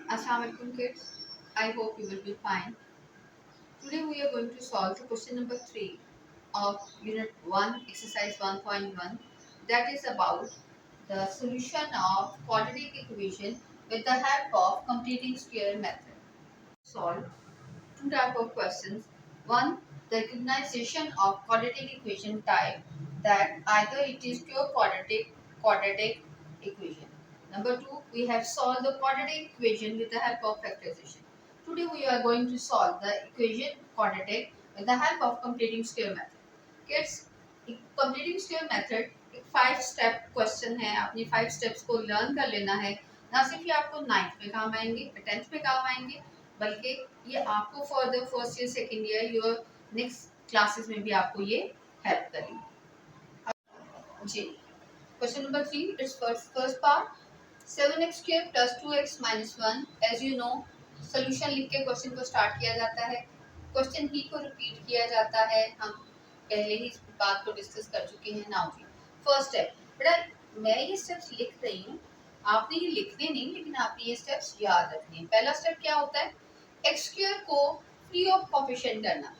Assalamualaikum kids. I hope you will be fine. Today we are going to solve the question number 3 of unit 1 exercise 1.1, that is about the solution of quadratic equation with the help of completing square method. Solve two type of questions. One, the recognition of quadratic equation type, that either it is pure quadratic equation. Number two, we have solved the quadratic equation with the help of factorization. Today we are going to solve the equation quadratic with the help of completing square method. Kids, completing square method एक 5 step question है. अपनी 5 steps को learn कर लेना है. ना सिर्फ ये आपको 9th में काम आएंगे, 10th में काम आएंगे, बल्कि ये आपको for the first year second year your next classes में भी आपको ये हेल्प करेंगे. जी, question number 3 it's first part 7x square plus 2x minus 1. As you know, solution लिख के क्वेश्चन को स्टार्ट किया जाता है. क्वेश्चन ही को रिपीट किया जाता है. हम पहले ही इस बात को डिस्कस कर चुके हैं. नाउ जी, फर्स्ट स्टेप. बेटा मैं ये स्टेप्स लिख रही हूँ, आपने ये लिखने नहीं, लेकिन आपने ये स्टेप्स याद रखने हैं. पहला स्टेप क्या होता है? एक्स स्क्वायर को फ्री ऑफ कोफिशिएंट करना.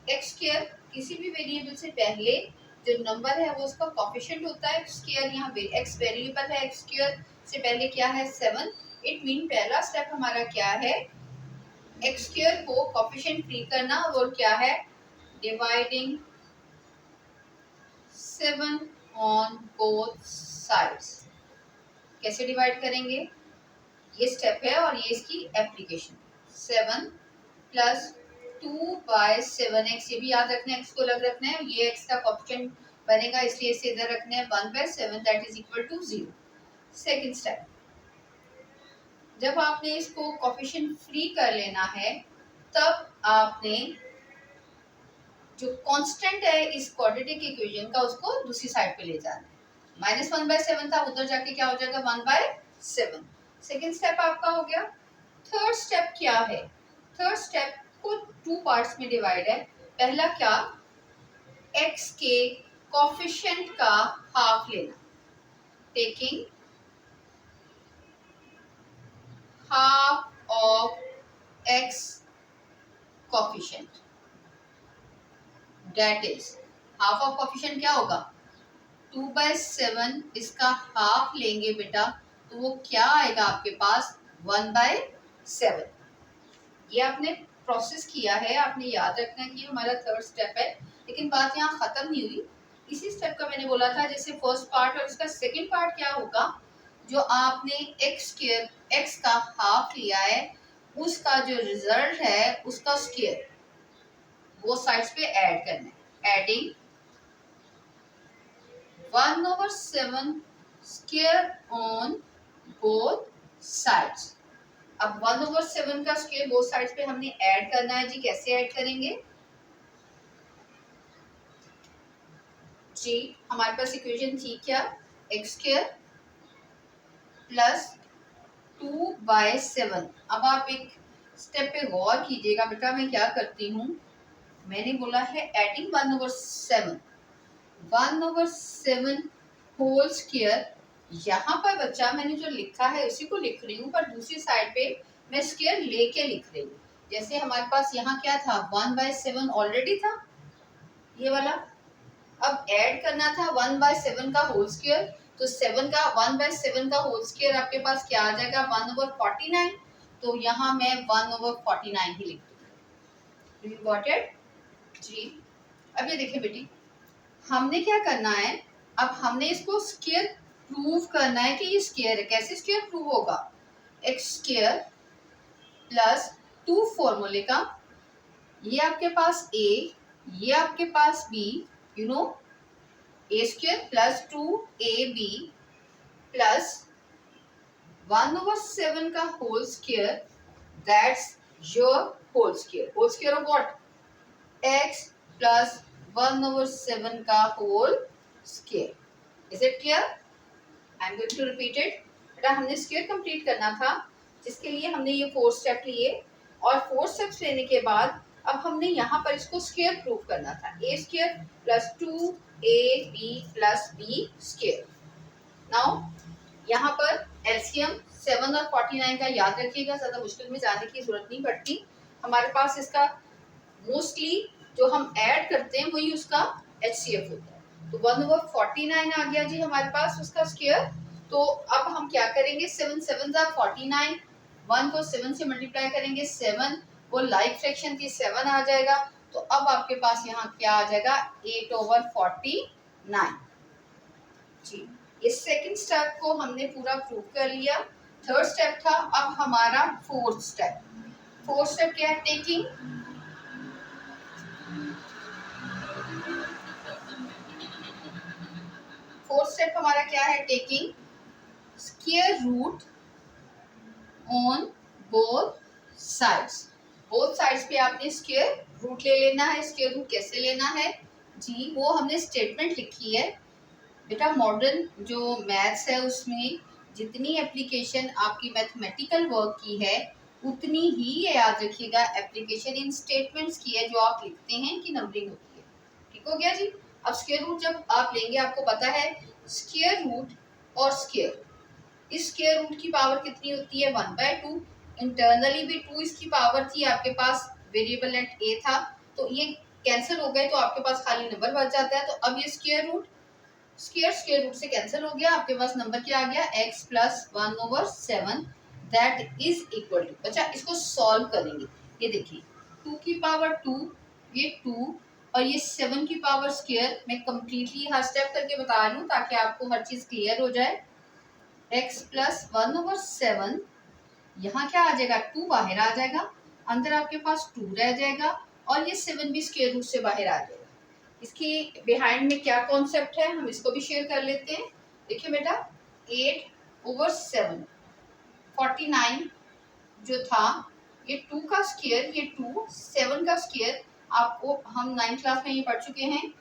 एक्स स्क्वायर किसी भी वेरिएबल से पहले जो नंबर है वो उसका कोफिशिएंट होता है. स्क्वायर यहाँ एक्स वेरिएबल है, एक्स स्क्वायर से पहले क्या है? 7. इट मीन पहला स्टेप हमारा क्या है? एक्स स्क्वायर को कोफिशिएंट फ्री करना. और क्या है? Dividing 7 on both sides. कैसे डिवाइड करेंगे? ये स्टेप है और ये इसकी एप्लीकेशन. 7 प्लस 2/7x, ये भी याद रखना है, x को अलग रखना है. ये x का कोफिशिएंट बनेगा, इसलिए इसे इधर रखना है. 1/7 that is equal to 0. Second step, जब आपने इसको कोफिशिएंट फ्री कर लेना है, तब आपने जो कांस्टेंट है इस क्वाड्रेटिक इक्वेशन का, उसको दूसरी साइड पे ले जाना है. -1/7 था, उधर जाके क्या हो जाएगा? 1/7. सेकेंड स्टेप आपका हो गया. थर्ड स्टेप क्या है? थर्ड स्टेप को 2 पार्ट्स में डिवाइड है. पहला क्या? x के कोफिशिएंट का हाफ लेना. Taking half of x coefficient, that is half of coefficient क्या होगा? 2/7. इसका हाफ लेंगे बेटा, तो वो क्या आएगा आपके पास? 1/7. ये आपने प्रोसेस किया है, आपने याद रखना है कि हमारा थर्ड स्टेप है. लेकिन बात यहाँ खत्म नहीं हुई. इसी स्टेप का मैंने बोला था जैसे फर्स्ट पार्ट, और इसका सेकंड पार्ट क्या होगा? जो आपने एक्स स्क्वायर, एक्स का हाफ लिया है, उसका जो रिजल्ट है उसका स्क्वायर वो साइड्स पे ऐड करना है. Adding 1/7 square on both sides. अब 1/7 का स्क्वायर बोथ साइड्स पे हमने ऐड करना है जी. कैसे ऐड करेंगे जी? हमारे पास इक्वेशन थी क्या? X square plus 2/7. अब आप एक स्टेप पे गौर कीजिएगा बेटा. मैं क्या करती हूँ, मैंने बोला है एडिंग 1/7. 1/7 whole square. यहाँ पर बच्चा मैंने जो लिखा है उसी को लिख रही हूँ, पर दूसरी साइड पे मैं स्क्वायर लेके लिख रही हूँ. जैसे हमारे पास यहाँ क्या था? 1/7 ऑलरेडी था ये वाला. अब ऐड करना था 1/7 का होल स्क्वायर, तो 7 का 1/7 का होल स्क्वायर आपके पास क्या आ जाएगा? 1/49. तो यहाँ मैं 1/49 ही लिख दूँ. यू गॉट इट जी? अब ये देखिए बेटी, हमने क्या करना है? अब हमने इसको स्क्वायर प्रूव करना है कि ये स्क्वायर है. कैसे स्क्वायर प्रूव होगा? एक्स स्क्वायर प्लस 2 फॉर्मूले का, ये आपके पास a, ये आपके पास b, you know, a square plus 2ab plus 1/7 का whole square, that's your whole square. Whole square of what? x plus 1/7 का whole square. Is it clear? I am going to repeat it. बेटा हमने square complete करना था, जिसके लिए हमने ये 4 स्टेप लिए, और 4 स्टेप्स लेने के बाद अब हमने यहाँ पर इसको स्क्वायर प्रूव करना था. a square plus 2ab plus b square. Now यहाँ पर एलसीएम 7 और 49 का याद रखिएगा, ज़्यादा मुश्किल में जाने की जरूरत नहीं पड़ती। हमारे पास इसका मोस्टली जो हम ऐड करते हैं वही उसका HCF होता है। तो 1/49 आ गया जी हमारे पास उसका स्क्वायर। तो अब हम क्या करेंगे, 7 7 49, 1 को 7 से मल्टीप्लाई करेंगे 7, वो लाइक फ्रैक्शन थी 7 आ जाएगा। तो अब आपके पास यहाँ क्या आ जाएगा 8/49 जी। ये सेकंड स्टेप को हमने पूरा प्रूव कर लिया। थर्ड स्टेप था, अब हमारा फोर्थ स्टेप। फोर्थ स्टेप क्या है, टेकिंग फोर्थ स्टेप हमारा क्या है, taking square root on both sides. Both sides पे आपने स्क्वायर रूट ले लेना है। स्क्वायर रूट कैसे लेना है जी, वो हमने स्टेटमेंट लिखी है बेटा। मॉडर्न जो मैथ्स है उसमें जितनी एप्लीकेशन आपकी मैथमेटिकल वर्क की है उतनी ही याद रखिएगा एप्लीकेशन इन स्टेटमेंट्स की है जो आप लिखते हैं कि नंबरिंग होती है। ठीक हो गया जी। अब स्क्वायर रूट जब आप लेंगे, आपको पता है स्क्वायर रूट और स्क्वायर, इस स्क्वायर रूट की पावर कितनी होती है 1/2। इंटरनली भी 2 इसकी पावर थी, आपके पास वेरिएबल एट a था, तो ये कैंसिल हो गए तो आपके पास खाली नंबर बच जाता है। तो अब ये स्क्वायर रूट स्क्वायर रूट से कैंसिल हो गया, आपके पास नंबर क्या आ गया x plus 1/7 that is equal to. अच्छा, इसको सॉल्व करेंगे। ये देखिए 2 की पावर 2, ये 2 और ये 7 की पावर स्क्वायर। मैं कंप्लीटली हर स्टेप करके बता रही हूँ ताकि आपको हर चीज क्लियर हो जाए। x प्लस 1/7, यहाँ क्या आ जाएगा 2 बाहर आ जाएगा, अंदर आपके पास 2 रह जाएगा और ये 7 भी स्क्वायर रूट से बाहर आ जाएगा। इसकी बिहाइंड में क्या कॉन्सेप्ट है हम इसको भी शेयर कर लेते हैं। देखिए बेटा 8/7 49 जो था, ये 2 का स्क्वायर, ये 2 7 का स्क्वायर। आपको हम 9th क्लास में ये पढ़ चुके हैं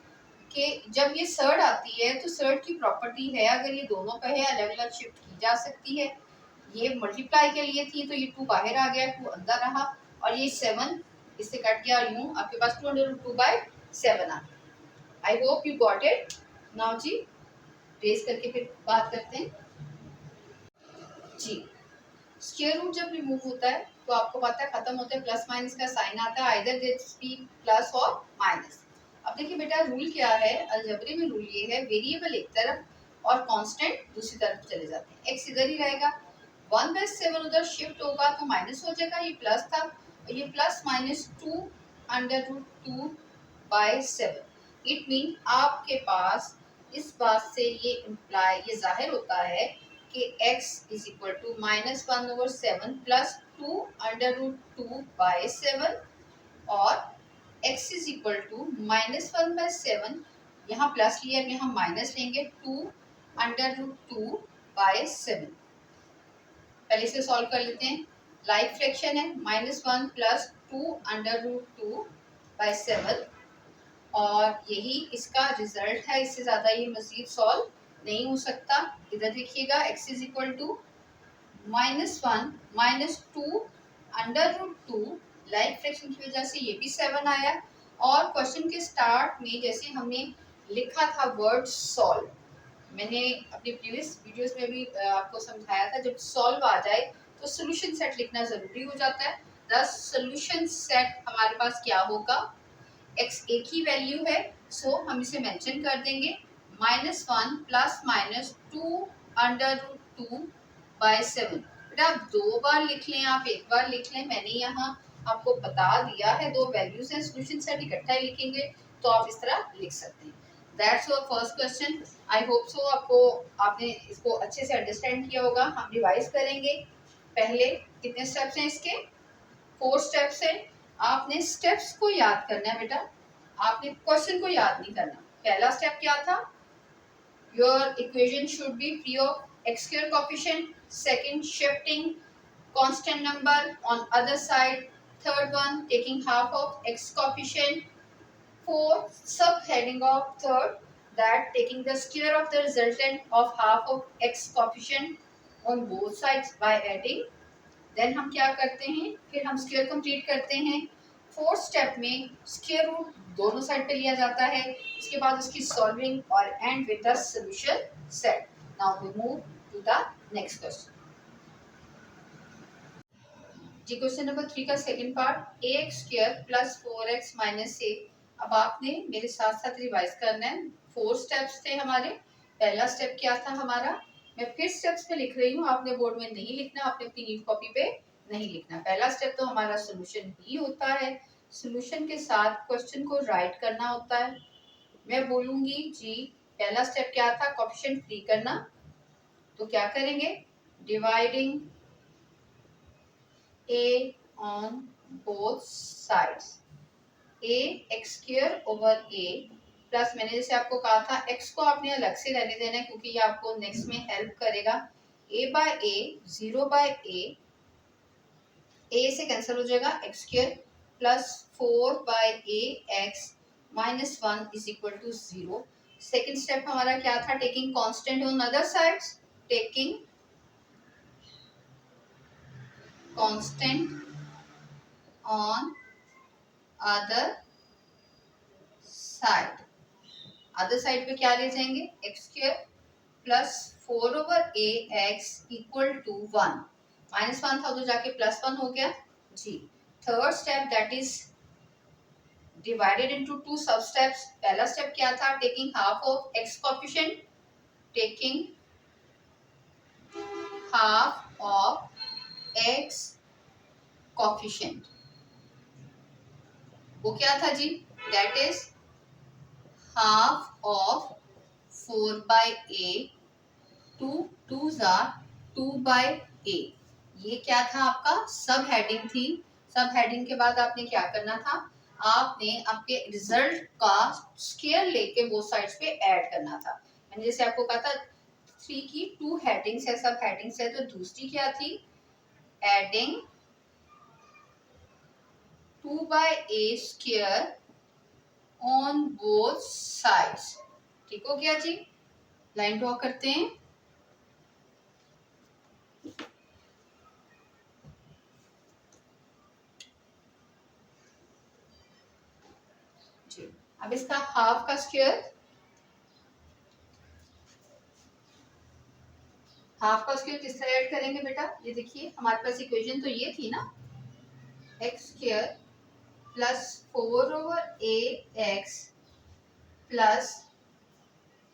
कि जब ये सर्ड आती है तो सर्ड की प्रॉपर्टी है अगर ये दोनों का है अलग अलग शिफ्ट की जा सकती है। ये मल्टीप्लाई के लिए थी तो ये 2 बाहर आ गया, 2 अंदर रहा और ये 7 इससे कट गया, यूं आपके पास 2/2/7 आ गया। I hope you got it. Now जी ट्रेस करके फिर बात करते हैं जी। स्क्वायर रूट जब रिमूव होता है तो आपको पता है खत्म होता है, प्लस माइनस का साइन आता है, आइदर दिस बी प्लस और माइनस। अब देखिए बेटा रूल क्या है, अलजेब्रे में रूल ये है वेरिएबल एक तरफ और कांस्टेंट दूसरी तरफ चले जाते हैं। एक्स इधर ही रहेगा, 1/7 उधर शिफ्ट होगा तो माइनस हो जाएगा, ये प्लस था और ये प्लस माइनस 2/2/7। इट मीन आपके पास इस बात से ये इम्प्लाई, ये जाहिर होता है कि x is equal to -1/7 plus 2/2/7 और x इज इक्वल टू -1/7, यहाँ प्लस लिया यहाँ माइनस लेंगे 2/2/7। पहले से सॉल्व कर लेते हैं। लाइक फ्रैक्शन है -1 प्लस 2/2/7 और यही इसका रिजल्ट है। इससे ज्यादा ये मजीद सॉल्व नहीं हो सकता। इधर देखिएगा x is equal to -1 - 2/2, like fraction की वजह से ये भी 7 आया। और क्वेश्चन के स्टार्ट में जैसे हमने लिखा था वर्ड सॉल्व, मैंने अपनी प्रीवियस वीडियोस में भी आपको समझाया था, जब सॉल्व आ जाए तो सोल्यूशन सेट लिखना जरूरी हो जाता है। द सोल्यूशन सेट हमारे पास क्या होगा, x एक ही वैल्यू है सो हम इसे मेंशन कर देंगे -1 प्लस माइनस 2/2/7। बेटा आप 2 बार लिख लें, आप एक बार लिख लें, मैंने यहाँ आपको बता दिया है 2 वैल्यूज हैं, सोल्यूशन सेट इकट्ठा ही लिखेंगे तो आप इस तरह लिख सकते हैं। That's your first question. I hope सो आपने इसको अच्छे से अंडरस्टैंड किया होगा। हम रिवाइज करेंगे। पहले कितने स्टेप्स हैं इसके, 4 स्टेप्स हैं। आपने स्टेप्स को याद करना है बेटा, आपने क्वेश्चन को याद नहीं करना। पहला स्टेप क्या था, your equation should be free of x square coefficient. Second, shifting constant number on other side. Third one, taking half of x coefficient. Fourth, subheading of third, that taking the square of the resultant of half of x coefficient on both sides by adding। Then हम क्या करते हैं, फिर हम square complete करते हैं। Fourth step में square root दोनों साइड पे लिया जाता है, उसके बाद उसकी सॉल्विंग और end with the solution set. Now we move to the next question. जी क्वेश्चन नंबर 3 का second part a x square plus 4x minus a. अब आपने मेरे साथ साथ रिवाइज करना है। 4 स्टेप्स थे हमारे। पहला स्टेप क्या था हमारा, मैं फिर स्टेप्स पे लिख रही हूँ, आपने बोर्ड में नहीं लिखना, आपने अपनी नीट कॉपी पे नहीं लिखना। पहला स्टेप तो हमारा सोल्यूशन ही होता है, सोल्यूशन के साथ क्वेश्चन को राइट करना होता है। मैं बोलूंगी जी पहला स्टेप क्या था, कोएफिशिएंट फ्री करना। तो क्या करेंगे, dividing a on both sides, a x square over a plus मैंने जैसे आपको कहा था x को आपने अलग से रहने देना है क्योंकि ये आपको नेक्स्ट में हेल्प करेगा। a by a 0 by a से कैंसिल हो जाएगा x square plus 4 by a x minus 1 is equal to 0। Second step हमारा क्या था, taking constant on other sides, taking constant on other side। Other side पे क्या ले जाएंगे, x square plus 4 over a x equal to 1, minus 1 था तो जाके प्लस 1 हो गया जी। Third step that is divided into 2 sub steps. पहला स्टेप क्या था, taking half of x coefficient, taking half of x coefficient, वो क्या था जी, that is half of 4 by a, 2 ज़ा 2 बाय ए। ये क्या था आपका सब हेडिंग थी। सब हेडिंग के बाद आपने क्या करना था, आपने आपके रिजल्ट का स्क्वायर लेके वो साइड्स पे ऐड करना था। मैंने जैसे आपको कहा था 3 की 2 हेडिंग्स है, सब हेडिंग्स है, तो दूसरी क्या थी, adding 2 by a square on both sides. ठीक हो गया जी, लाइन ड्रॉ करते हैं। जी अब इसका हाफ का स्क्वायर, हाफ का स्क्वायर किस तरह ऐड करेंगे बेटा, ये देखिए हमारे पास इक्वेशन तो ये थी ना, x square plus 4 over a x plus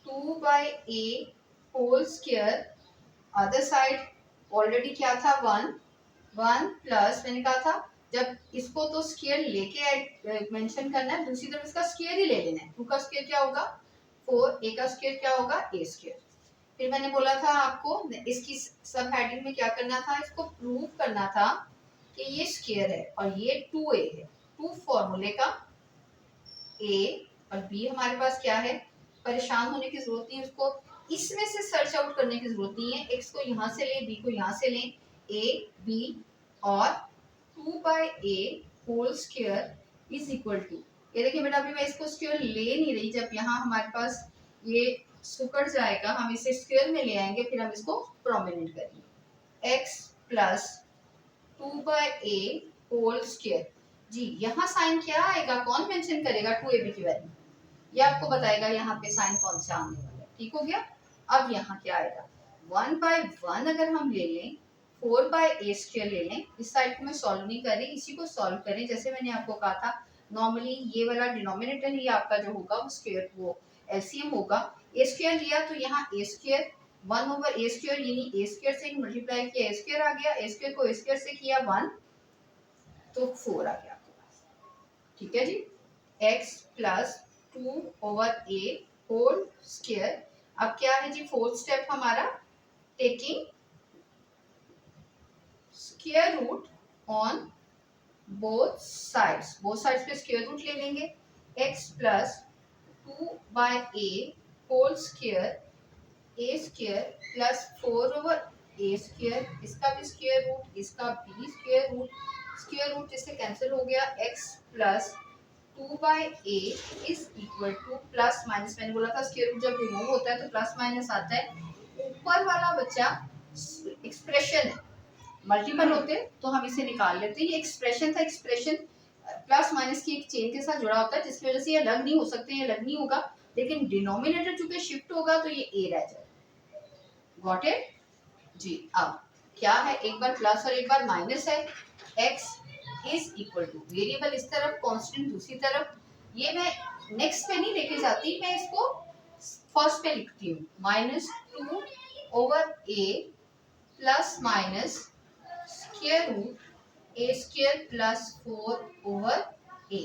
2 by a whole square, other side already क्या था 1 प्लस मैंने कहा था जब इसको तो स्क्वायर लेके मेंशन करना है, दूसरी तरफ इसका स्क्वायर ही ले लेना है। 2 का स्क्वायर क्या होगा 4, ए का स्क्वायर क्या होगा ए स्क्वायर। फिर मैंने बोला था आपको इसकी सब हेडिंग में क्या करना था, इसको प्रूव करना था कि ये स्क्वायर है और ये 2a है। 2 फॉर्मूले का a और b हमारे पास क्या है, परेशान होने की जरूरत नहीं है, उसको इसमें से सर्च आउट करने की जरूरत नहीं है। x को यहाँ से लें, b को यहाँ से लें, a b और 2 by a whole square is equal to, ये देखिए बेटा अभी मैं इसको स्क्वायर ले नहीं रही, जब यहाँ हमारे पास ये सुकड़ जाएगा हम इसे स्क्वायर में ले आएंगे, फिर हम इसको प्रोमिनेंट करेंगे। x plus 2 by a whole square जी, यहाँ साइन क्या आएगा, कौन मेंशन करेगा 2ab की वैल्यू, ये आपको बताएगा यहाँ पे साइन कौन सा आने वाला है। ठीक हो गया। अब यहाँ क्या आएगा 1 बाय 1 अगर हम ले लें, 4 बाय ए स्क्वायर ले लें, इस साइड को मैं सॉल्व नहीं कर रही, इसी को सॉल्व करें। जैसे मैंने आपको कहा था नॉर्मली ये वाला डिनोमिनेटर ही आपका जो होगा वो स्क्वायर, वो एलसीएम होगा। ए स्क्वायर लिया तो यहाँ ए स्क्वायर 1 ओवर ए स्क्वायर, यानी ए स्क्वायर से मल्टीप्लाई किया ए स्क्वायर आ गया, ए स्क्वायर को ए स्क्वायर से किया 1 तो 4 आ गया आपके पास। ठीक है जी, x plus 2 over a whole square. अब क्या है जी फोर्थ स्टेप हमारा, taking square root on both sides, both sides पे स्क्वायर रूट ले लेंगे। x plus 2 by a whole square, a square plus 4 over a square, इसका भी स्क्वायर रूट, इसका भी स्क्वायर रूट, स्क्वायर रूट इससे कैंसिल हो गया। x plus 2 by a is equal to plus minus, मैंने बोला था स्क्वायर रूट जब रिमूव होता है तो प्लस माइनस आता है। ऊपर वाला बच्चा एक्सप्रेशन है, मल्टीपल होते तो हम इसे निकाल लेते, ये एक्सप्रेशन था, एक्सप्रेशन प्लस माइनस की एक चेन के साथ जुड़ा होता है जिसकी वजह से ये अलग नहीं हो सकते, ये अलग नहीं होगा, लेकिन डिनोमिनेटर चूंकि शिफ्ट होगा तो ये ए रह जाएगा। गॉट इट जी। अब क्या है, एक बार प्लस और एक बार माइनस है, x is equal to, variable इस तरफ, कांस्टेंट दूसरी तरफ, ये मैं नेक्स्ट पे नहीं लेके जाती, मैं इसको फर्स्ट पे लिखती हूँ, -2 over a plus minus square root a square plus 4 over a।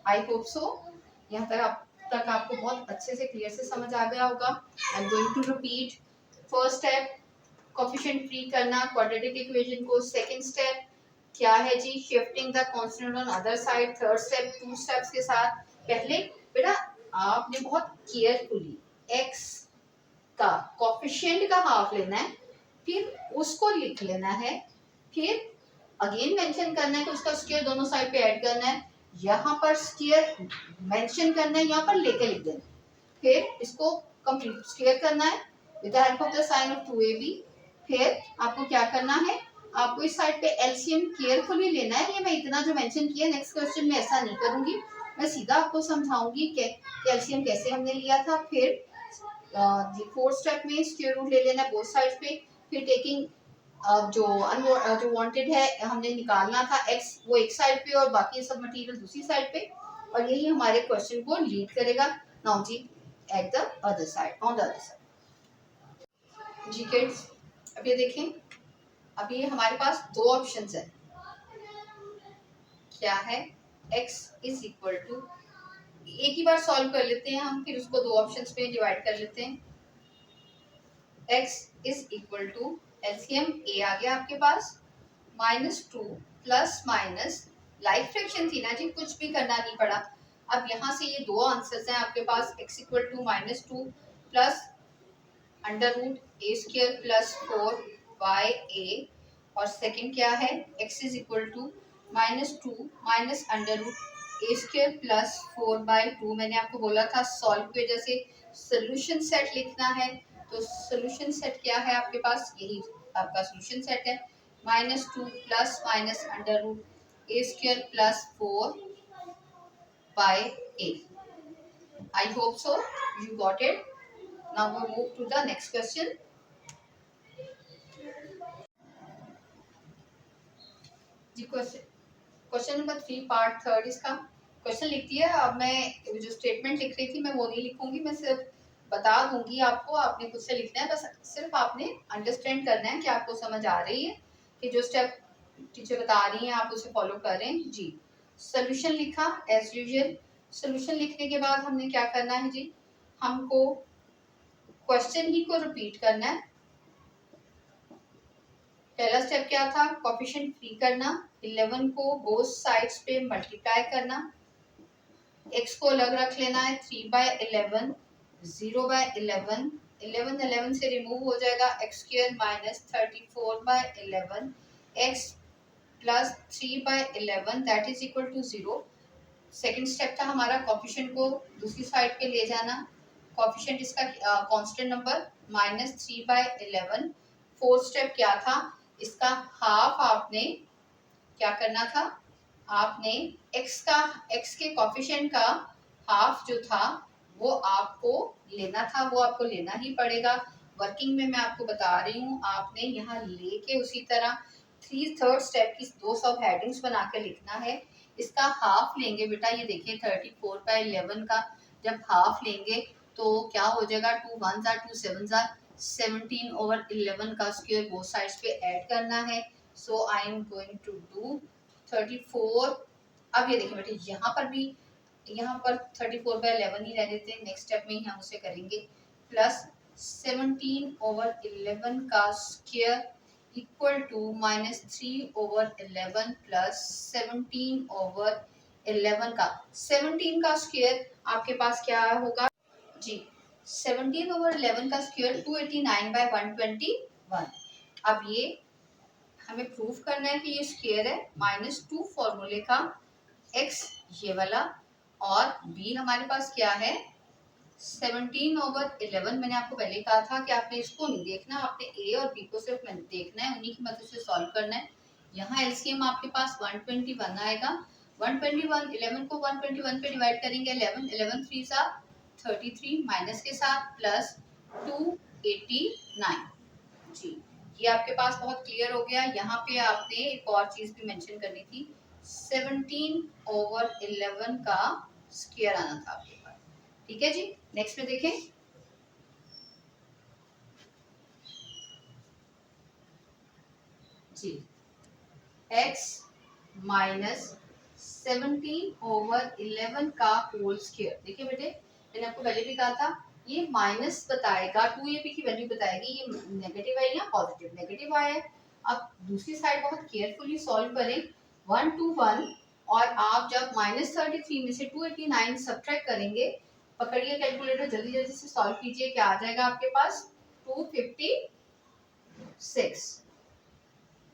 I hope so यहाँ तक आपको बहुत अच्छे से क्लियर से समझ आ गया होगा। I am going to repeat. First step coefficient free करना क्वाड्रेटिक इक्वेशन को। सेकंड स्टेप क्या है जी, shifting the constant on other side. Third step 2 steps के साथ। पहले बेटा आपने बहुत केयरफुली x का कोफिशिएंट का हाफ लेना है, फिर उसको लिख लेना है, फिर अगेन मेंशन करना है कि उसका स्क्वायर दोनों साइड पे ऐड करना है, यहाँ पर स्क्वायर मेंशन करना है, यहाँ पर लेके लिख देना, फिर इसको कंप्लीट स्क्वायर करना है with the help of the sign of 2ab। फिर आपको क्या करना है, आपको इस साइड पे एलसीएम केयरफुली लेना है। ये मैं इतना जो मेंशन किया, नेक्स्ट क्वेश्चन में ऐसा नहीं करूंगी, मैं सीधा आपको समझाऊंगी कि एलसीएम कैसे हमने लिया था। फिर फोर्थ स्टेप में स्क्वायर रूट ले लेना है बोथ साइड पे, फिर टेकिंग जो वांटेड है हमने निकालना था x, वो एक साइड पे और बाकी सब मटेरियल दूसरी साइड पे, और यही हमारे क्वेश्चन को लीड करेगा। नाउ जी at the other side, on the other side. जी किड्स, अब ये देखें, अब ये हमारे पास दो ऑप्शंस है। क्या है, x इज इक्वल टू, एक ही बार सॉल्व कर लेते हैं हम, फिर उसको दो ऑप्शंस में डिवाइड कर लेते हैं। x is equal to, LCM a आ गया आपके पास, -2 प्लस माइनस, लाइक फ्रैक्शन थी ना जी, कुछ भी करना नहीं पड़ा। अब यहाँ से ये दो आंसर्स हैं आपके पास, x equal to -2 plus under root a square plus 4 by a, और सेकंड क्या है, x is equal to -2 minus under root a square plus 4 by 2। मैंने आपको बोला था सॉल्व की वजह से सोल्यूशन सेट लिखना है, तो सोल्यूशन सेट क्या है आपके पास, यही आपका सोल्यूशन सेट है, -2 plus minus under root a square plus 4 by a। I hope so you got it. Now we move to the next question. जी क्वेश्चन नंबर 3 पार्ट थर्ड इसका क्वेश्चन लिखती है। अब मैं जो स्टेटमेंट लिख रही थी मैं वो नहीं लिखूंगी, मैं सिर्फ बता दूंगी आपको, आपने खुद से लिखना है, बस सिर्फ आपने अंडरस्टैंड करना है कि आपको समझ आ रही है कि जो स्टेप टीचर बता रही हैं आप उसे फॉलो कर रहे हैं जी। सोल्यूशन लिखा एज यूजुअल। सोल्यूशन लिखने के बाद हमने क्या करना है जी, हमको क्वेश्चन ही को रिपीट करना है। पहला स्टेप क्या था, कोफिशिएंट फ्री करना, 11 को बोथ साइड्स पे मल्टीप्लाई करना, x को अलग रख लेना है, 3/11 0/11, 11 से रिमूव हो जाएगा, x square minus 34/11 x plus 3/11 that is equal to 0। Second step था हमारा कोफिशिएंट को दूसरी साइड पे ले जाना, कोफिशिएंट इसका कांस्टेंट नंबर -3/11। फोर्थ स्टेप क्या था, इसका हाफ आपने क्या करना था, आपने x के कोफिशिएंट का हाफ जो था वो आपको लेना था, वो आपको लेना ही पड़ेगा। वर्किंग में मैं आपको बता रही हूँ, आपने यहाँ लेके उसी तरह थर्ड स्टेप की दो सब हेडिंग्स बना के लिखना है। इसका हाफ लेंगे बेटा, ये देखिए 34/11 का जब हाफ लेंगे तो क्या हो जाएगा, 2 1s are 2 7s are 17/11 का स्क्वायर बोथ साइड्स पे ऐड करना है। So I am going to do 34। अब ये देखिए बेटे, यहाँ पर भी, यहाँ पर 34/11 ही रह देते हैं, नेक्स्ट स्टेप में ही हम उसे करेंगे, प्लस 17/11 का स्क्वायर इक्वल टू -3/11 प्लस 17/11 का, 17 का स्क्वायर आपके पास क्या होगा जी, 17/11 का स्क्वायर 289/121। अब ये हमें प्रूफ करना है कि ये स्क्वायर है, -2 फॉर्मूले का, x ये वाला, और b हमारे पास क्या है 17/11। मैंने आपको पहले कहा था कि आपने इसको नहीं देखना, आपने a और b को सिर्फ देखना है, उन्हीं की मदद से सॉल्व करना है। यहाँ एलसीएम आपके पास 121 आएगा, 121, 11 को 121 पे डिवाइड करेंगे, 11 3 सा 33 माइनस के साथ प्लस 289 जी। ये आपके पास बहुत क्लियर हो गया। यहाँ पे आपने एक और चीज भी मेंशन करनी थी, 17/11 का स्क्वायर आना था आपके पास। ठीक है जी, नेक्स्ट में देखें। जी, x माइनस 17/11 का होल स्क्वायर। देखिए बेटे, मैंने आपको पहले भी कहा था ये माइनस बताएगा, 2ab की वैल्यू बताएगी ये नेगेटिव है या पॉजिटिव। नेगेटिव आया है। अब दूसरी साइड बहुत केयरफुली सॉल्व करें, 1 to 1, और आप जब -33 में से 289 सब्ट्रैक्ट करेंगे, पकड़िए कैलकुलेटर, जल्दी जल्दी से सॉल्व कीजिए। क्या आ जाएगा आपके पास? 256।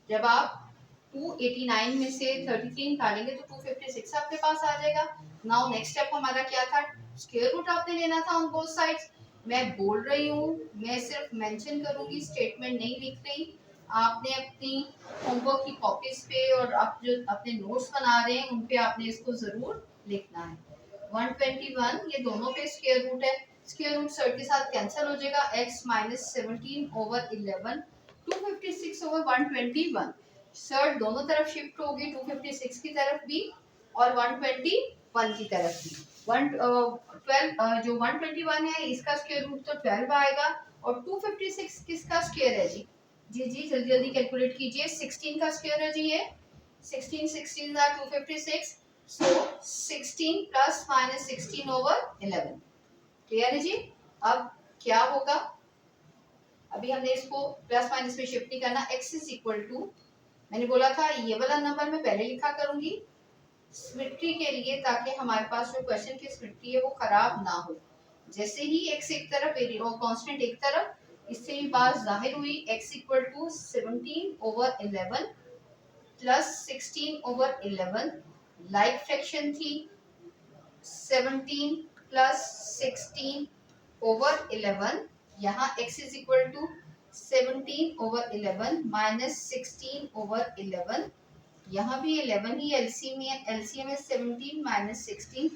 जब आप 289 में से 33 निकालेंगे तो 256 आपके पास आ जाएगा। नाउ नेक्स्ट स्टेप हमारा क्या था? स्क्वायर रूट आपने लेना था ऑन बोथ साइड्स। मैं बोल रही हूँ, मैं सिर्फ मेंशन करूंगी, स्टेटमेंट नहीं लिख रही। आपने अपनी होमवर्क की कॉपीज पे और आप जो अपने नोट्स बना रहे हैं उन पे आपने इसको जरूर लिखना है। 121 ये दोनों पे स्क्वायर रूट है, स्क्वायर रूट सर के साथ कैंसिल हो जाएगा। x minus 17/11, 256/121। सर दोनों तरफ शिफ्ट होगी, 256 की तरफ भी और 121 की तरफ भी। 12 जो 121 है इसका स्क्वायर रूट तो 12 आएगा, और 256 किसका स्क्वायर है जी? जी जी जल्दी जल्दी कैलकुलेट कीजिए। 16 का स्क्वायर है जी ये। 16 16 are 256, so 16 plus minus 16/11। Clear है जी? अब क्या होगा? अभी हमने इसको प्लस माइनस में शिफ्ट नहीं करना। x इज इक्वल टू, मैंने बोला था ये वाला नंबर मैं पहले लिखा करूंगी सिमेट्री के लिए, ताकि हमारे पास जो क्वेश्चन की सिमेट्री है वो खराब ना हो। जैसे ही x एक तरफ और कांस्टेंट एक तरफ, इससे ही बात जाहिर हुई। x equal to 17/11 plus 16/11, like fraction थी। 17 प्लस 16/11, यहाँ x is equal to 17/11 minus 16/11, यहाँ भी 11 ही एलसीएम है, एलसीएम है 17 माइनस 16।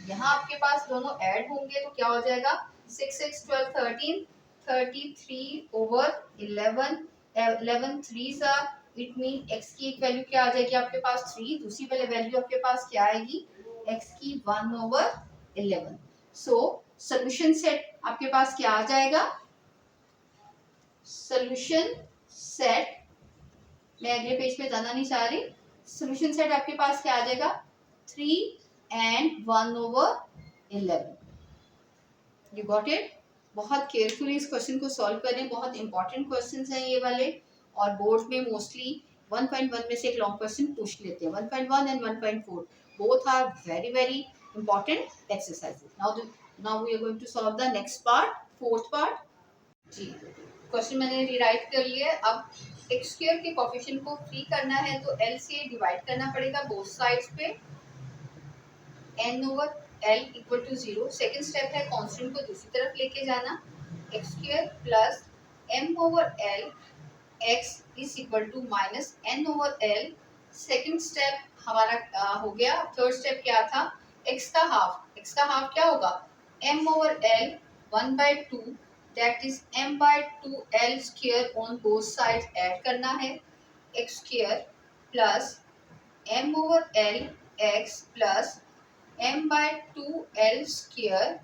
यहाँ आपके पास दोनों ऐड होंगे तो क्या हो जाएगा? 6 6 12 13, 33/11, 11 3s are, it mean x की एक वैल्यू क्या आ जाएगी आपके पास? 3। दूसरी वाली वैल्यू आपके पास क्या आएगी? x की 1/11। सो सोल्यूशन सेट आपके पास क्या आ जाएगा? सोल्यूशन सेट, मैं अगले पेज पे जाना नहीं चाह रही। सोल्यूशन सेट आपके पास क्या आ जाएगा? 3 and 1/11। You got it? बहुत केयरफुली इस क्वेश्चन को सॉल्व करें, बहुत इंपॉर्टेंट क्वेश्चंस हैं ये वाले, और बोर्ड में मोस्टली 1.1 में से एक लॉन्ग क्वेश्चन पूछ लेते हैं। 1.1 and 1.4 both are very very important exercises. Now we are going to solve the next part, fourth part. जी, क्वेश्चन मैंने रिराइट कर लिया। अब एक्स स्क्वायर के कोफिशिएंट को फ्री करना है तो एल से डिवाइड करना पड़ेगा बोथ साइड्स पे, n/l equal to 0। Second step है कांस्टेंट को दूसरी तरफ लेके जाना, x square plus m/l x is equal to minus n/l। Second step हमारा हो गया। थर्ड स्टेप क्या था? x का हाफ, x का हाफ क्या होगा? m/l 1/2, that is m/2l square on both sides add करना है। x square plus m/l x plus m/2l square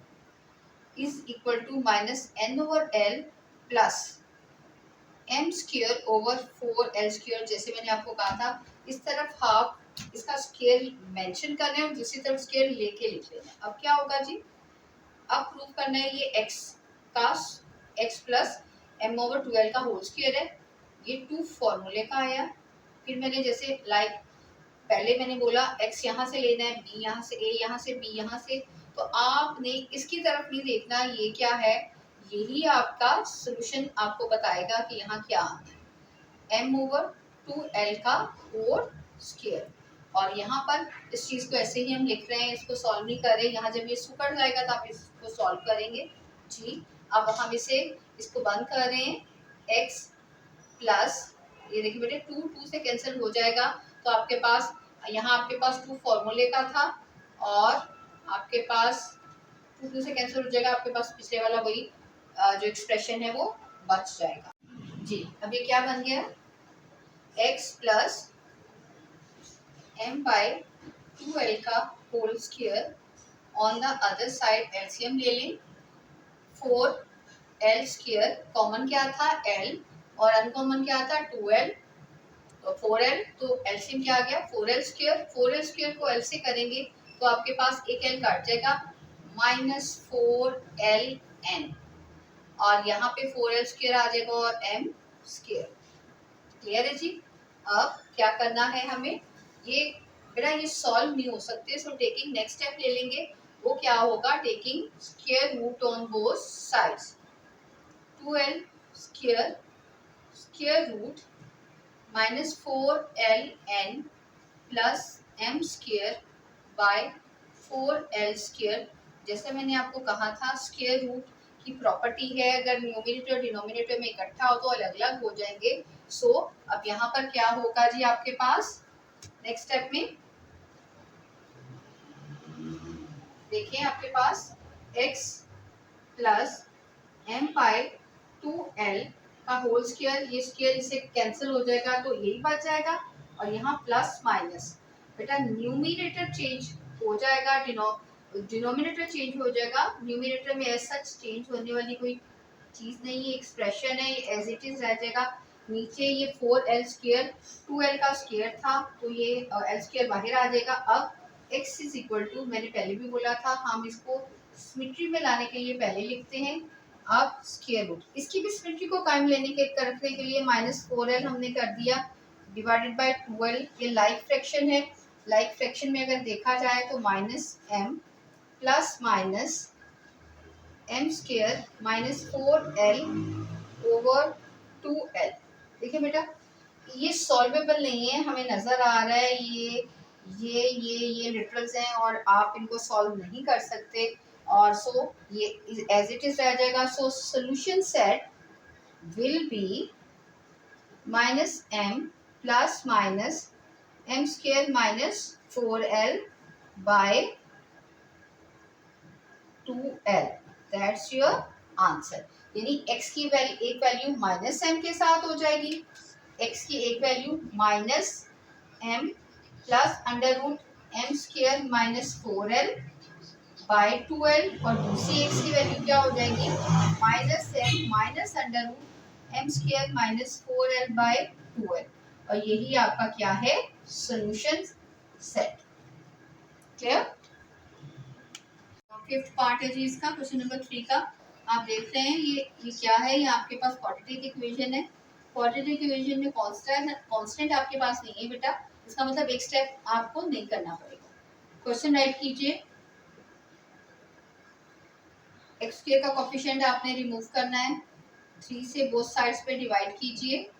is equal to minus n/l plus m square over 4l square. जैसे मैंने आपको कहा था, इस तरफ हाफ इसका स्क्वायर मेंशन करना है और दूसरी तरफ स्क्वायर लेके लिख लेना है। अब क्या होगा जी? अब प्रूव करना है ये x का x प्लस m/2l का होल स्क्वायर है। ये 2 फॉर्मूले का आया। फिर मैंने जैसे पहले मैंने बोला x यहाँ से लेना है, b यहाँ से, a यहाँ से, b यहाँ से, तो आपने इसकी तरफ नहीं देखना ये क्या है, यही आपका सोल्यूशन आपको बताएगा कि यहाँ क्या आना है। m/2l का होल स्क्वायर, और यहाँ पर इस चीज को ऐसे ही हम लिख रहे हैं, इसको सॉल्व नहीं कर रहे। यहाँ जब ये सुकड़ जाएगा तो आप इसको सॉल्व करेंगे जी। अब हम इसको बंद कर रहे हैं। x प्लस, ये देखिए बेटे 2 से कैंसिल हो जाएगा, तो आपके पास यहाँ आपके पास 2 फॉर्मूले का था, और आपके पास 2 से कैंसिल हो जाएगा, आपके पास पिछले वाला वही जो एक्सप्रेशन है वो बच जाएगा। जी अब ये क्या बन गया, x plus m by 2l का whole square. On the other side LCM ले लें, 4l स्क्वायर कॉमन क्या था l और अनकॉमन क्या था 2l, तो 4l तो एलसीएम क्या आ गया 4l स्क्वायर। 4l स्क्वायर को l से करेंगे तो आपके पास एक l काट जाएगा, -4ln, और यहाँ पे 4l स्क्वायर आ जाएगा और m स्क्वायर। क्लियर है जी। अब क्या करना है हमें, ये बेटा ये सॉल्व नहीं हो सकते, सो टेकिंग नेक्स्ट स्टेप ले लेंगे। वो क्या होगा, taking square root on both sides, 2l square square root -4ln plus m square by 4l square. जैसे मैंने आपको कहा था स्क्वायर रूट की प्रॉपर्टी है, अगर न्यूमरेटर डिनोमिनेटर में इकट्ठा हो तो अलग अलग हो जाएंगे। सो अब यहाँ पर क्या होगा जी, आपके पास नेक्स्ट स्टेप में देखिए आपके पास x plus m by 2l का होल स्क्वायर, ये स्क्वायर इसे कैंसिल हो जाएगा तो यही बच जाएगा, और यहाँ प्लस माइनस, बेटा न्यूमरेटर चेंज हो जाएगा, डिनोमिनेटर चेंज हो जाएगा, न्यूमरेटर में एज सच चेंज होने वाली कोई चीज नहीं है, एक्सप्रेशन है एज इट इज रह जाएगा। नीचे ये 4l स्क्वायर 2l का स्क्वायर था तो ये l स्क्वायर बाहर आ जाएगा। अब x इज इक्वल टू, मैंने पहले भी बोला था हम इसको सिमेट्री में लाने के लिए पहले लिखते हैं। अब स्क्वायर रूट, इसकी भी सिमेट्री को कायम लेने के रखने के लिए -4l हमने कर दिया डिवाइडेड बाय 12, ये लाइक फ्रैक्शन है, लाइक फ्रैक्शन में अगर देखा जाए तो -m plus minus m square -4l over 2l। देखिए बेटा ये सॉल्वेबल नहीं है, हमें नजर आ रहा है ये लिटरल्स हैं और आप इनको सॉल्व नहीं कर सकते, और सो ये एज इट इज रह जाएगा। So solution set will be -m plus minus m square -4l by 2l, that's your answer. यानी x की वैल्यू एक वैल्यू -m के साथ हो जाएगी, x की एक value -m plus under root m square -4l by 2l, और दूसरी x की वैल्यू क्या हो जाएगी -m minus under root m square -4l by 2l, और यही आपका क्या है solution set. Clear. Fifth part है जी इसका, क्वेश्चन नंबर 3 का। आप देख रहे हैं ये क्या है, ये आपके पास क्वाड्रेटिक इक्वेशन है। क्वाड्रेटिक इक्वेशन में कांस्टेंट आपके पास नहीं है बेटा, इसका मतलब एक स्टेप आपको नहीं करना पड़ेगा। क्वेश्चन राइट कीजिए, एक्स स्क्वायर का कोफिशिएंट आपने रिमूव करना है, 3 से बोथ साइड्स पे डिवाइड कीजिए,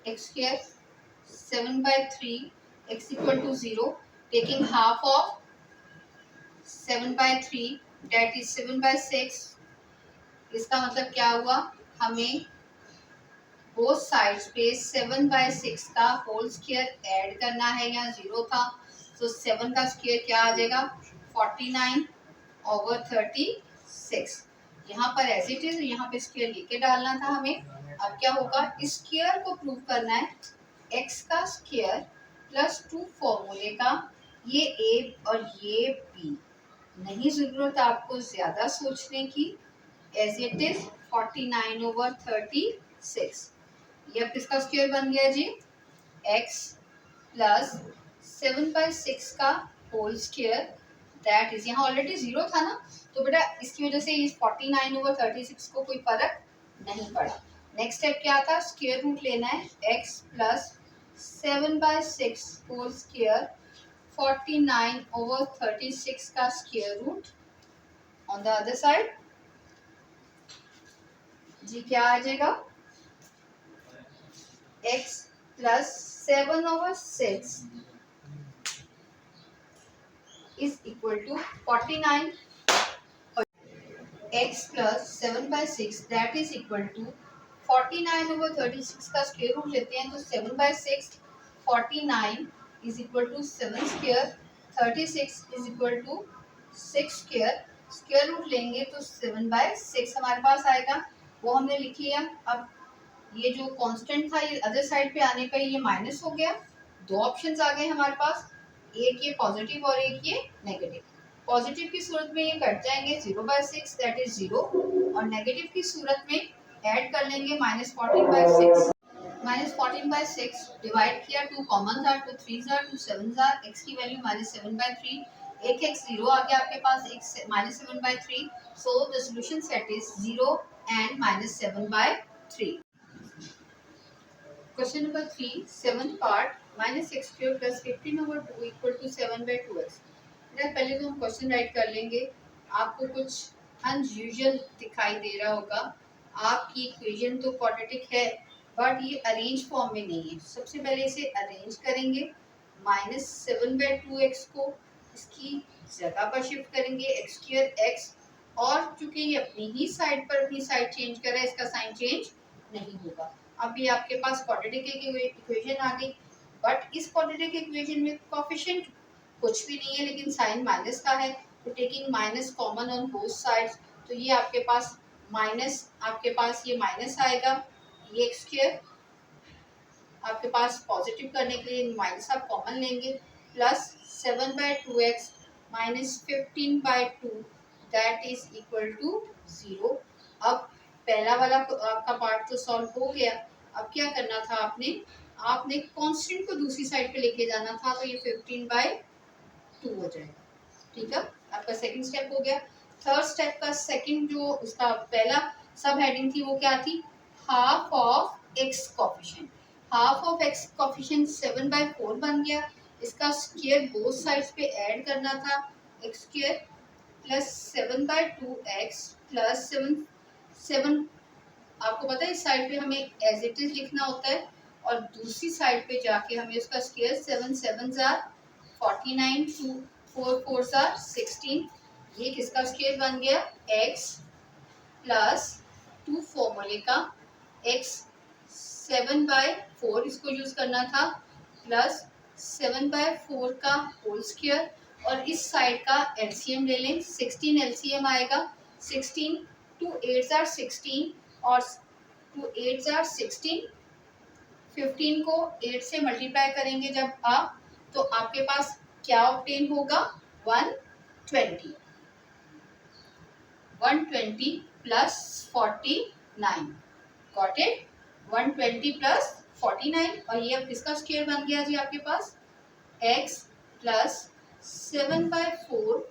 x square 7/3 x equal to 0, taking half of 7/3 that is 7/6। इसका मतलब क्या हुआ, हमें बोथ साइड्स पे 7/6 का होल स्क्वायर ऐड करना है, यहाँ 0 था तो 7 का स्क्वायर क्या आ जाएगा 49/36। यहाँ पर एज इट इज यहाँ पे स्क्वायर लेके डालना था हमें। अब क्या होगा, इस स्क्वायर को प्रूव करना है, x का स्क्वायर प्लस 2 फॉर्मूले का, ये a और ये b, नहीं जरूरत आपको ज्यादा सोचने की, एज इट इज 49/36। ये अब किसका स्क्वायर बन गया जी, x प्लस 7/6 का होल स्क्वायर, दैट इज यहाँ ऑलरेडी 0 था ना, तो बेटा इसकी वजह से इस 49/36 को कोई फर्क नहीं पड़ा। नेक्स्ट स्टेप क्या था, स्क्वायर रूट लेना है, x प्लस 7/6 होल स्क्वायर 49/36 का square root on the other side जी क्या आ जाएगा, x plus 7/6 is equal to 49, x plus 7/6 that is equal to 49/36 का स्क्वायर रूट लेते हैं तो 7/6 49 is equal to 7 square, 36 is equal to 6 square, square root लेंगे तो 7/6 हमारे पास आएगा, वो हमने लिख लिया। अब ये जो कांस्टेंट था ये अदर साइड पे आने पे ये माइनस हो गया। दो ऑप्शंस आ गए हमारे पास, एक ये पॉजिटिव और एक ये नेगेटिव। पॉजिटिव की सूरत में ये कट जाएंगे 0/6 दैट इज 0, और नेगेटिव की सूरत में ऐड कर लेंगे -14/6। -14/6 डिवाइड किया, 2 कॉमन था, 2 3 जार, 2 7 जार, x की वैल्यू -7/3, एक x 0 आ गया आपके पास, एक -7/3, so the solution set is 0 and -7/3। Question number 3, seventh part, -x² + 15/2 = 7/2x। पहले तो हम क्वेश्चन राइट कर लेंगे। आपको कुछ अनयूजुअल दिखाई दे रहा होगा, आपकी इक्वेशन तो क्वाड्रेटिक है बट ये अरेंज फॉर्म में नहीं है। सबसे पहले इसे अरेंज करेंगे, -7/2x को इसकी जगह पर शिफ्ट करेंगे, x² x, और चूंकि ये अपनी ही साइड पर अपनी साइड चेंज कर रहा है, इसका साइन चेंज नहीं होगा। अब ये आपके पास क्वाड्रेटिक इक्वेशन आ गई, बट इस क्वाड्रेटिक इक्वेशन में कोएफिशिएंट कुछ भी नहीं है लेकिन साइन माइनस का है, तो taking minus common on both sides, तो ये आपके पास माइनस, आपके पास ये माइनस आएगा, ये x² आपके पास पॉजिटिव करने के लिए माइनस आप कॉमन लेंगे, plus 7/2x -15/2 that is equal to 0। अब पहला वाला आपका पार्ट तो सॉल्व हो गया। अब क्या करना था आपने, आपने कांस्टेंट को दूसरी साइड पे लेके जाना था, तो ये 15/2 हो जाएगा। ठीक है, आपका सेकंड स्टेप हो गया। थर्ड स्टेप का सेकंड जो उसका पहला सब हेडिंग थी वो क्या थी, half of x coefficient. Half of x coefficient 7/4 बन गया, इसका स्क्वायर बोथ साइड्स पे ऐड करना था, x² + 7/2x + 7 आपको पता है इस साइड पे हमें एज इट इज लिखना होता है, और दूसरी साइड पे जाके हमें उसका स्क्वायर 7 7 जार 49, 2 4 4 जार 16, ये किसका स्क्वायर बन गया, x प्लस 2 फॉर्मूले का x 7/4 इसको यूज करना था, प्लस 7/4 का होल स्क्वायर, और इस साइड का एलसीएम ले लें, 16 एलसीएम आएगा, 16 2 8 जार 16, और 2 8 जार 16, 15 को 8 से मल्टीप्लाई करेंगे जब आप, तो आपके पास क्या ऑब्टेन होगा, 120 प्लस 49, गॉट इट, 120 प्लस 49, और ये अब किसका स्क्वायर बन गया जी आपके पास, x plus 7/4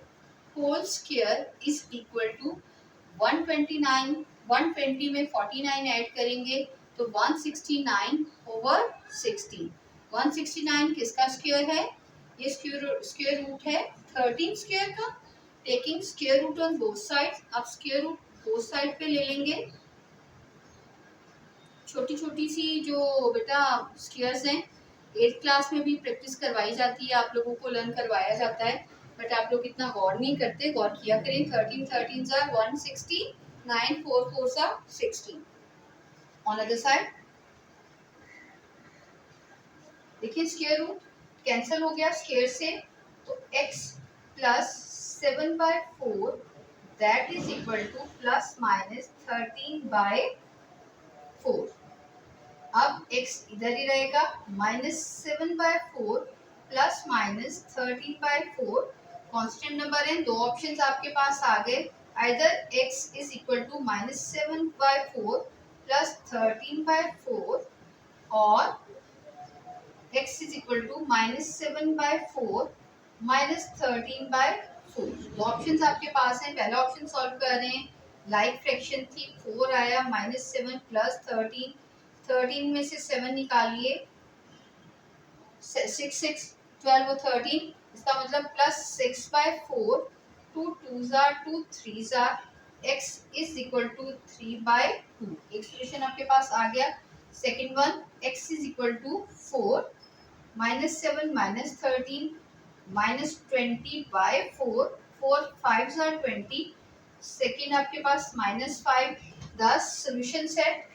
whole square is equal to 129, 120 में 49 ऐड करेंगे तो 169/16। 169 किसका स्क्वायर है, ये स्क्वायर रूट है 13 स्क्वायर का, taking square root on both sides. अब स्क्वायर रूट बोथ साइड पे ले लेंगे, छोटी छोटी सी जो बेटा स्क्वायर्स हैं 8th क्लास में भी प्रैक्टिस करवाई जाती है, आप लोगों को लर्न करवाया जाता है, बट आप लोग इतना गौर नहीं करते, गौर किया करें। 13 13 jar 160, 9 4 4 jar 16। On other side देखिए स्क्वायर रूट कैंसिल हो गया स्क्वायर से, तो x plus 7/4 that is equal to plus minus 13/4। अब x इधर ही रहेगा, -7/4 प्लस माइनस 13/4, कांस्टेंट नंबर है, दो ऑप्शंस आपके पास आ गए, either x is equal to -7/4 plus 13/4, और x is equal to -7/4 minus 13/4। दो ऑप्शंस आपके पास हैं, पहला ऑप्शन सॉल्व कर रहे हैं, लाइक फ्रैक्शन थी 4 आया, -7 प्लस 13, 13 में से 7 निकालिए, 6 6 12 और 13, इसका मतलब प्लस 6/4, 2 2 जार 2 3 जार, x इज इक्वल टू 3/2। एक सॉल्यूशन आपके पास आ गया। Second one, x is equal to 4, -7 -13 -20/4, 4 5 जार 20, सेकेंड आपके पास -5 10। सोल्यूशन सेट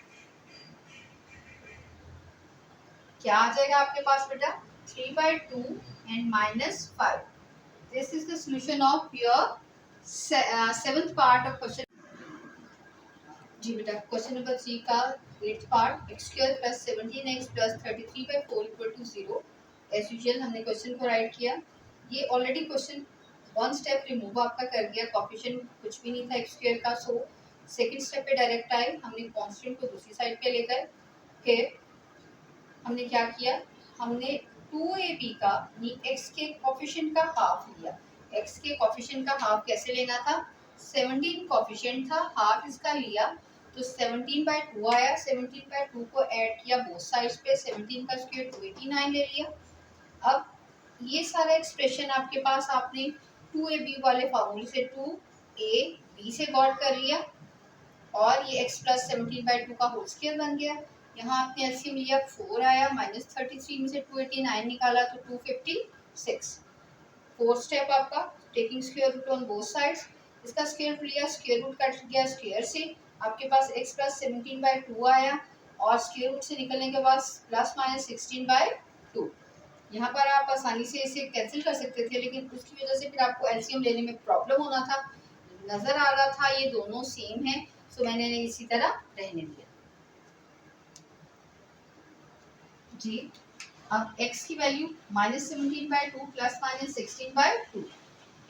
क्या आ जाएगा आपके पास बेटा, 3/2 and -5। This is the solution of your seventh part of question. जी बेटा, क्वेश्चन नंबर 3 का 8th part, x square plus 17x plus 33/4 equal to 0। As usual हमने क्वेश्चन को राइट किया। ये already question one step remove आपका कर गया, कोफिशिएंट कुछ भी नहीं था एक्स स्क्वायर का, सो सेकंड स्टेप पे डायरेक्ट आए। हमने कांस्टेंट को दूसरी साइड पे लेकर फिर हमने क्या किया, हमने 2ab का एक्स के कोफिशिएंट का हाफ लिया। एक्स के कोफिशिएंट का हाफ कैसे लेना था, 17 कोफिशिएंट था, हाफ इसका लिया तो 17/2 आया। 17/2 को ऐड किया बोथ साइड्स पे, 17 का स्क्वायर 289 ले लिया। अब ये सारा एक्सप्रेशन आपके पास आपने 2ab वाले फार्मूले से 2ab से गॉट कर लिया और ये x प्लस 17/2 का होल स्क्वायर बन गया। यहाँ आपने एलसीएम लिया 4 आया, -33 में से 289 निकाला तो 256। फोर्थ स्टेप आपका taking square root on both sides. इसका स्क्वायर रूट लिया, स्क्वायर रूट कट गया स्क्वायर से, आपके पास x प्लस 17/2 आया और स्क्वायर रूट से निकलने के बाद प्लस माइनस 16/2। यहाँ पर आप आसानी से इसे कैंसिल कर सकते थे, लेकिन उसकी वजह से फिर आपको एलसीएम लेने में प्रॉब्लम होना था। नजर आ रहा था ये दोनों सेम है, तो मैंने इसी तरह रहने दिया। जी, अब x की वैल्यू -17/2 प्लस -16/2।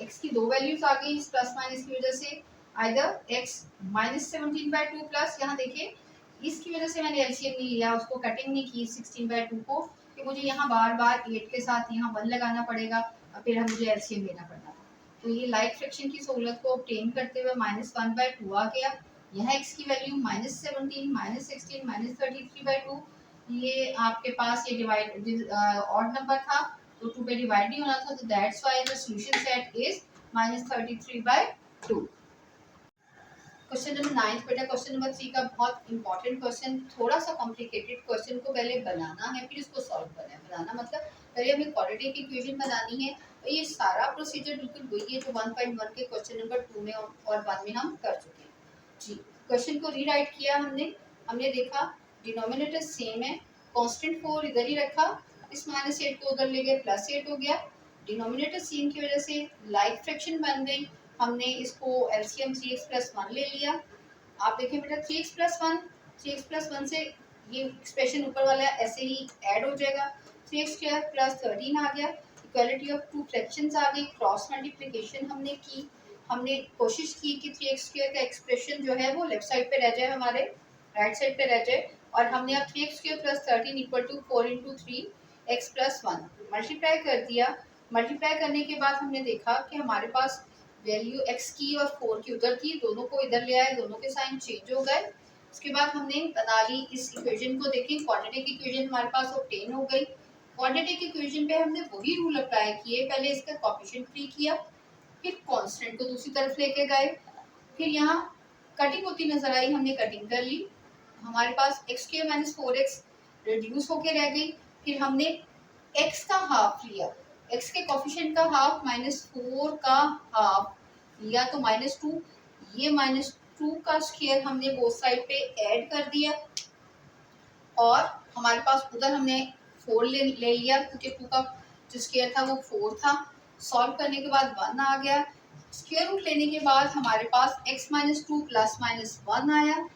x की दो वैल्यूज आ गई इस प्लस माइनस की वजह से। आइदर x -17/2 प्लस, यहाँ देखिए इसकी वजह से मैंने एलसीएम नहीं लिया, उसको कटिंग नहीं की 16/2 को, कि मुझे यहाँ बार बार 8 के साथ यहाँ 1 लगाना पड़ेगा और फिर मुझे एलसीएम लेना पड़ता। तो ये लाइक फ्रैक्शन की सहूलत को ऑब्टेन करते हुए -1/2 आ गया। यहाँ x की वैल्यू -17, -16, -33/2। ये आपके पास ये डिवाइड ऑड नंबर था तो 2 पे डिवाइड नहीं होना था, तो that's why the solution set is -33/2। Question number 9 बेटा, क्वेश्चन नंबर 3 का बहुत इंपॉर्टेंट क्वेश्चन, थोड़ा सा कॉम्प्लिकेटेड क्वेश्चन को पहले बनाना है फिर इसको सॉल्व करना है। बनाना मतलब पहले हमें क्वाड्रेटिक इक्वेशन बनानी है। तो ये सारा प्रोसीजर बिल्कुल वही है जो 1.1 के क्वेश्चन नंबर 2 में और 1 में हम कर चुके हैं। जी, क्वेश्चन को रीराइट किया हमने देखा डिनोमिनेटर सेम है, कांस्टेंट 4 इधर ही रखा, इस -8 को उधर ले गए, +8 हो गया। डिनोमिनेटर सेम की वजह से लाइक फ्रैक्शन बन गई, हमने इसको एलसीएम 3x + 1 ले लिया। आप देखिए बेटा 3x + 1 से ये एक्सप्रेशन ऊपर वाला ऐसे ही ऐड हो जाएगा, 3x² + 13 आ गया। इक्वालिटी ऑफ टू फ्रैक्शंस आ गई, क्रॉस मल्टीप्लिकेशन हमने की, हमने कोशिश की कि 3x² का एक्सप्रेशन जो है वो लेफ्ट साइड पे रह जाए, हमारे राइट साइड पे रह जाए। और हमने अब 3x² + 13 = 4 × 3x + 1 मल्टीप्लाई कर दिया। मल्टीप्लाई करने के बाद हमने देखा कि हमारे पास वैल्यू x की और 4 की उधर थी, दोनों को इधर ले आए, दोनों के साइन चेंज हो गए। उसके बाद हमने बना ली इस इक्वेशन को, देखिए क्वाड्रेटिक इक्वेशन हमारे पास ऑब्टेन हो गई। क्वाड्रेटिक इक्वेशन पे हमने वही रूल अप्लाई किए, पहले इसका कोएफिशिएंट फ्री किया, फिर कांस्टेंट को दूसरी तरफ लेके गए, फिर यहाँ कटिंग होती नजर आई, हमने कटिंग कर ली। हमारे पास x² - 4x रिड्यूस होके रह गई। फिर हमने x का हाफ लिया, x के कोफिशिएंट का हाफ -4 का हाफ लिया तो -2, ये -2 का स्क्वायर हमने बोथ साइड पे ऐड कर दिया और हमारे पास उधर हमने 4 ले लिया क्योंकि 2 का जो स्क्वायर था वो 4 था। सॉल्व करने के बाद 1 आ गया। स्क्वायर रूट लेने के बाद हमारे पास x - 2 + -1 आया।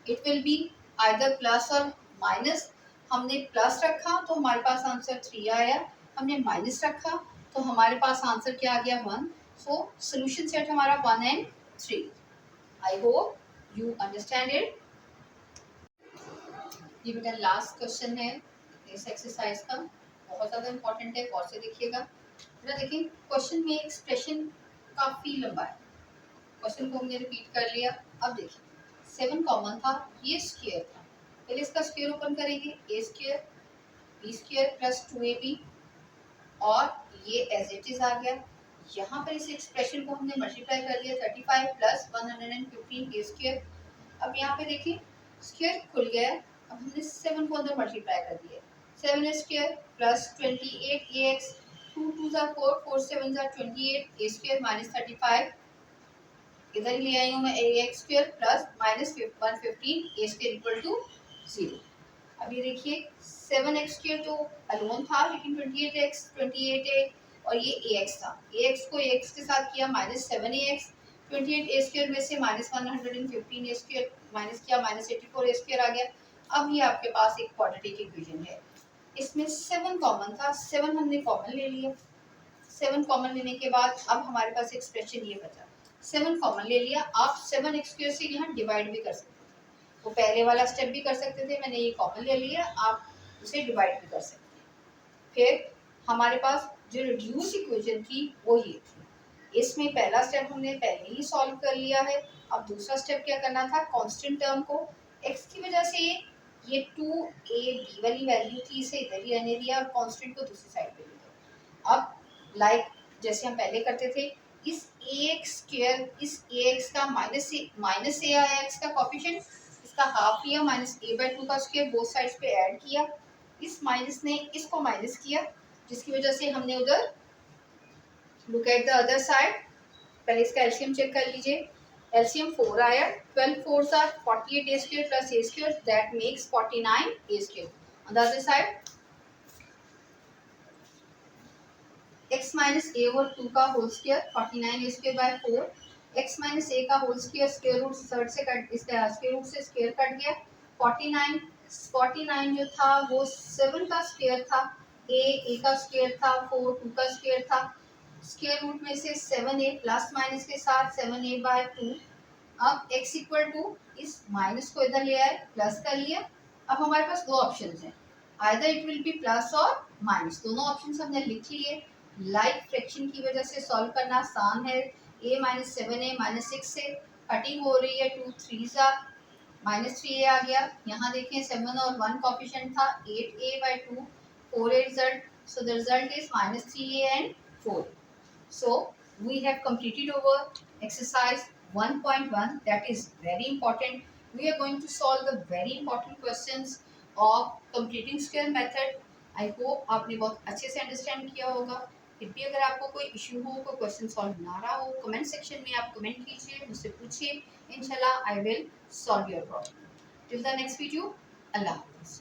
It will be either plus और माइनस। हमने प्लस रखा तो हमारे पास आंसर 3 आया, हमने माइनस रखा तो हमारे पास आंसर क्या आ गया 1। सो सॉल्यूशन सेट हमारा 1 and 3। I hope you understand it. ये बेटा लास्ट क्वेश्चन है इस एक्सरसाइज का, बहुत ज़्यादा इंपॉर्टेंट है, गौर से देखिएगा। बेटा देखिए क्वेश्चन में एक्सप्रेशन काफ़ी लंबा है, क्वेश्चन को हमने रिपीट कर लिया। अब देखिए 7 कॉमन था, ये स्क्वायर था, पहले इसका स्क्वायर ओपन करेंगे, a² b² + 2ab और ये एज इट इज आ गया। यहाँ पर इस एक्सप्रेशन को हमने मल्टीप्लाई कर दिया 35 + 115 a²। अब यहाँ पे देखिए स्क्वायर खुल गया, अब हमने 7 को अंदर मल्टीप्लाई कर दिया, 7a² + 28ax, 2 2 = 4, 4 7 = 28, a² - 35 इधर ही ले आई हूँ मैं, ax² + -115 a² = 0। अब ये देखिए 7x² तो अलोन था, लेकिन 28a और ये ए एक्स था। ए एक्स को ए एक्स के साथ किया -7ax, 28a² में से -115a² माइनस किया -84a² आ गया। अब ये आपके पास एक क्वाड्रेटिक इक्वेशन है, इसमें 7 कॉमन था, 7 हमने कॉमन ले लिया। 7 कॉमन लेने के बाद अब हमारे पास एक्सप्रेशन ये बचा, 7 कॉमन ले लिया। आप 7x² से यहाँ डिवाइड भी कर सकते थे, वो पहले वाला स्टेप भी कर सकते थे, मैंने ये कॉमन ले लिया, आप उसे डिवाइड भी कर सकते हैं। फिर हमारे पास जो रिड्यूस इक्वेशन थी वो ये थी, इसमें पहला स्टेप हमने पहले ही सॉल्व कर लिया है। अब दूसरा स्टेप क्या करना था, कांस्टेंट टर्म को x की वजह से ये 2ab वाली वैल्यू थी, इसे इधर ही रहने दिया और कांस्टेंट को दूसरी साइड पे ले गया। अब जैसे हम पहले करते थे, इस ax² इस ax का माइनस ए आया x का कोफिशिएंट, इसका हाफ लिया, -a/2 का स्क्वायर बोथ साइड्स पे ऐड किया, इस माइनस ने इसको माइनस किया, जिसकी वजह से हमने उधर look at the other side. पहले इसका एलसीएम चेक कर लीजिए, एलसीएम 4 आया, 12 4s are 48a² plus a² that makes 49a²। on the other side x minus a और 2 का whole square 49a² by 4, x minus a का whole square square root third से cut, इसका square root से square cut गया, 49 जो था वो 7 का स्क्वायर था, ए का स्क्वायर था, 4 2 का स्क्वायर था, स्क्वायर रूट में से 7a प्लस माइनस के साथ 7a बाय 2। अब x इक्वल टू इस माइनस को इधर ले आए, प्लस कर लिया। अब हमारे पास दो ऑप्शन हैं, either it will be plus और माइनस, दोनों ऑप्शन हमने लिख लिए। लाइक फ्रैक्शन की वजह से सॉल्व करना आसान है। a माइनस 7a -6 से कटिंग हो रही है, 2 3s -3a आ गया। यहाँ देखें 7 और 1 कोफिशिएंट था, 8a by 2, 4a result, so the result is -3a and 4। So we have completed our exercise 1.1, that is very important. We are going to solve the very important questions of completing square method. I hope आपने बहुत अच्छे से understand किया होगा। फिर भी अगर आपको कोई इशू हो, कोई क्वेश्चन सॉल्व ना रहा हो, कमेंट सेक्शन में आप कमेंट कीजिए, मुझसे पूछिए, इंशाल्लाह I will solve your problem. Till the next video, अल्लाह हाफ़िज़।